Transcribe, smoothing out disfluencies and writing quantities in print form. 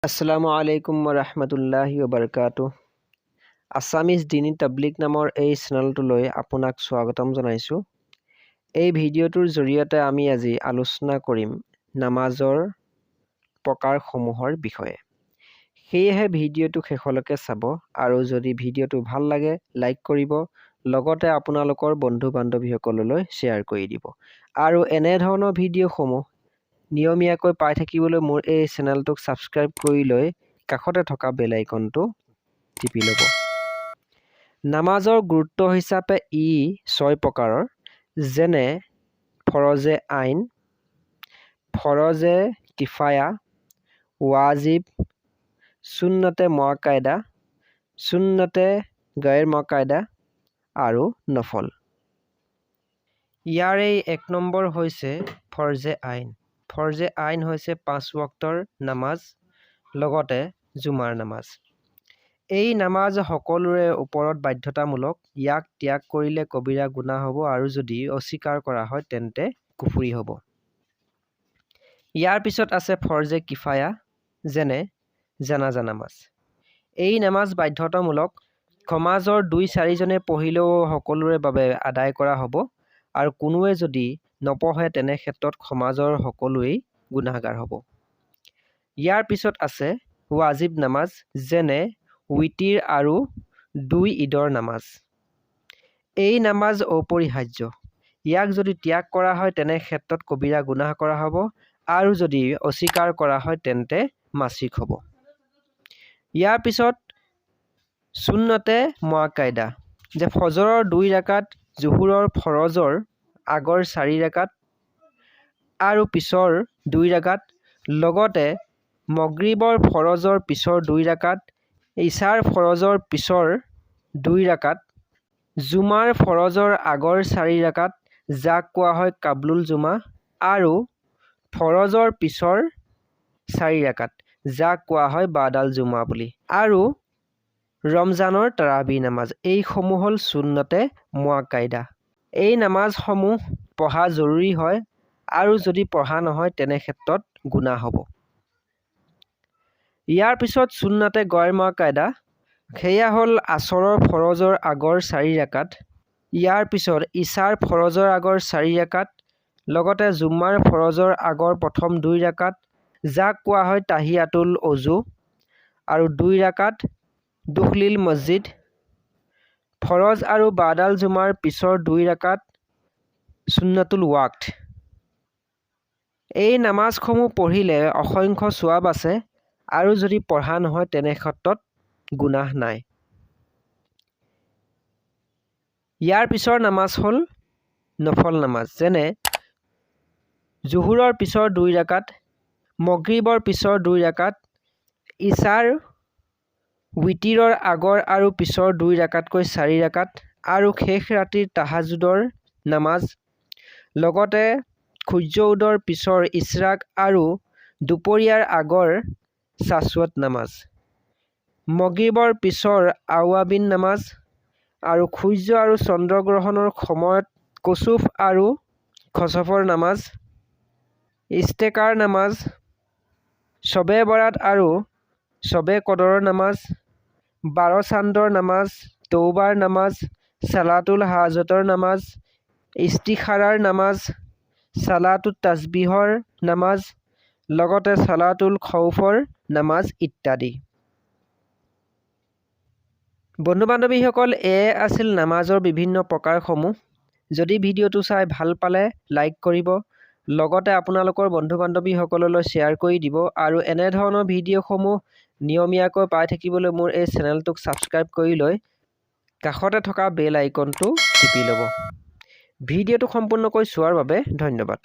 আসসালামু আলাইকুম ওয়া বাৰাকাতুহ। আছামিজ দিনী তাবলিগ নামৰ এই চেনেলটোলৈ আপোনাক স্বাগতম জনাইছোঁ। এই ভিডিঅ'টোৰ জৰিয়তে আমি আজি আলোচনা কৰিম নামাজৰ প্ৰকাৰসমূহৰ বিষয়ে। সেয়েহে ভিডিঅ'টো শেষলৈকে চাব আৰু যদি ভিডিঅ'টো ভাল লাগে লাইক কৰিব, লগতে আপোনালোকৰ বন্ধু-বান্ধৱীসকললৈ শ্বেয়াৰ কৰি দিব। আৰু এনেধৰণৰ ভিডিঅ'সমূহ নিয়মীয়াকৈ পাই থাকিবলৈ মোৰ এই চেনেলটোক ছাবস্ক্ৰাইব কৰি লৈ কাষতে থকা বেল আইকনটো টিপি ল'ব। নামাজৰ গুৰুত্ব হিচাপে ই 6 প্ৰকাৰৰ, যেনে ফৰজে আইন, ফৰজে কিফায়া, ৱাজিব, সুন্নতে মুআক্কাদা, সুন্নতে গায়ৰ মুআক্কাদা আৰু নফল। ইয়াৰে 1 নম্বৰ হৈছে ফৰজে আইন। ফৰজে আইন হৈছে 5 ওয়াক্তৰ নামাজ, লগতে জুমাৰ নামাজ। এই নামাজ সকলোৰে ওপৰত বাধ্যতামূলক। ইয়াক ত্যাগ কৰিলে কবিৰা গুনাহ হ'ব আৰু যদি অস্বীকাৰ কৰা হয় তেন্তে কুফৰি হ'ব। ইয়াৰ পিছত আছে ফৰজে কিফায়া, যেনে জানাজা নামাজ। এই নামাজ বাধ্যতামূলক। সমাজৰ 2-4 জনে পঢ়িলেও সকলোৰে বাবে আদায় কৰা হ'ব আৰু কোনোৱে যদি নপঢ়ে তেনে ক্ষেত্ৰত সমাজৰ সকলোৱেই গুনাহগাৰ হ'ব। ইয়াৰ পিছত আছে ৱাজিব নামাজ, যেনে উইতিৰ আৰু 2 ঈদৰ নামাজ। এই নামাজ অপৰিহাৰ্য। ইয়াক যদি ত্যাগ কৰা হয় তেনে ক্ষেত্ৰত কবিৰা গুনাহ কৰা হ'ব আৰু যদি অস্বীকাৰ কৰা হয় তেন্তে মাছিক হ'ব। ইয়াৰ পিছত সুন্নতে মুআক্কাদা, যে ফজৰৰ 2 ৰাকাত, জোহৰৰ ফৰজৰ আগৰ 4 ৰাকাত আৰু পিছৰ 2 ৰাকাত, লগতে মগৰিবৰ ফৰজৰ পিছৰ 2 ৰাকাত, ইছাৰ ফৰজৰ পিছৰ 2 ৰাকাত, জুমাৰ ফৰজৰ আগৰ 4 ৰাকাত, যাক কোৱা হয় কাবলুল জুমা, আৰু ফৰজৰ পিছৰ 4 ৰাকাত, যাক কোৱা হয় বাদাল জুমা বুলি, আৰু ৰমজানৰ তাৰাবি নামাজ। এইসমূহ হ'ল সুন্নতে মুআক্কাদা। এই নামাজসমূহ পঢ়া জৰুৰী হয় আৰু যদি পঢ়া নহয় তেনে ক্ষেত্ৰত গুনাহ হ'ব। ইয়াৰ পিছত সুন্নতে গায়ৰ মুআক্কাদা, সেয়া হ'ল আসৰৰ ফৰজৰ আগৰ 4 ৰাকাত, ইয়াৰ পিছত ইছাৰ ফৰজৰ আগৰ 4 ৰাকাত, লগতে জুম্মাৰ ফৰজৰ আগৰ প্ৰথম 2 ৰাকাত, যাক কোৱা হয় তাহিয়াতুল অজু, আৰু 2 ৰাকাত দুখলিল মছজিদ। ফৰজ আৰু বাদাল জুমাৰ পিছৰ 2 ৰাকাত সুন্নতুল ৱাক্ত। এই নামাজসমূহ পঢ়িলে অসংখ্য সওৱাব আছে আৰু যদি পঢ়া নহয় তেনে ক্ষেত্ৰত গুনাহ নাই। ইয়াৰ পিছৰ নামাজ হ'ল নফল নামাজ, যেনে জোহৰৰ পিছৰ 2 ৰাকাত, মগৰিবৰ পিছৰ 2 ৰাকাত, ইছাৰ উইতিৰৰ আগৰ আৰু পিছৰ 2 ৰাকাতকৈ 4 ৰাকাত, আৰু শেষ ৰাতিৰ তাহাজুদৰ নামাজ, লগতে সূৰ্য উদয়ৰ পিছৰ ইছৰাক আৰু দুপৰীয়াৰ আগৰ চাশ্বত নামাজ, মগৰিবৰ পিছৰ আৱাবিন নামাজ, আৰু সূৰ্য আৰু চন্দ্ৰগ্ৰহণৰ সময়ত কুচুফ আৰু খচফৰ নামাজ, ইস্তেকাৰ নামাজ, শবে বৰাত আৰু শবে কদৰৰ নামাজ, 12 চান্দৰ নামাজ, তৌবাৰ নামাজ, সালাতুল হাজতৰ নামাজ, ইস্তিখাৰাৰ নামাজ, সালাতুত তাসবিহৰ নামাজ, লগতে সালাতুল খৌফৰ নামাজ ইত্যাদি। বন্ধু-বান্ধৱীসকল, এয়ে আছিল নামাজৰ বিভিন্ন প্ৰকাৰসমূহ। যদি ভিডিঅ'টো চাই ভাল পালে লাইক কৰিব, লগতে আপোনালোকৰ বন্ধু-বান্ধৱীসকললৈ শ্বেয়াৰ কৰি দিব আৰু এনেধৰণৰ ভিডিঅ'সমূহ নিয়মীয়াকৈ পাই থাকিবলৈ মোৰ এই চেনেলটোক ছাবস্ক্ৰাইব কৰি লৈ কাষতে থকা বেল আইকনটো টিপি ল'ব। ভিডিঅ'টো সম্পূৰ্ণকৈ চোৱাৰ বাবে ধন্যবাদ।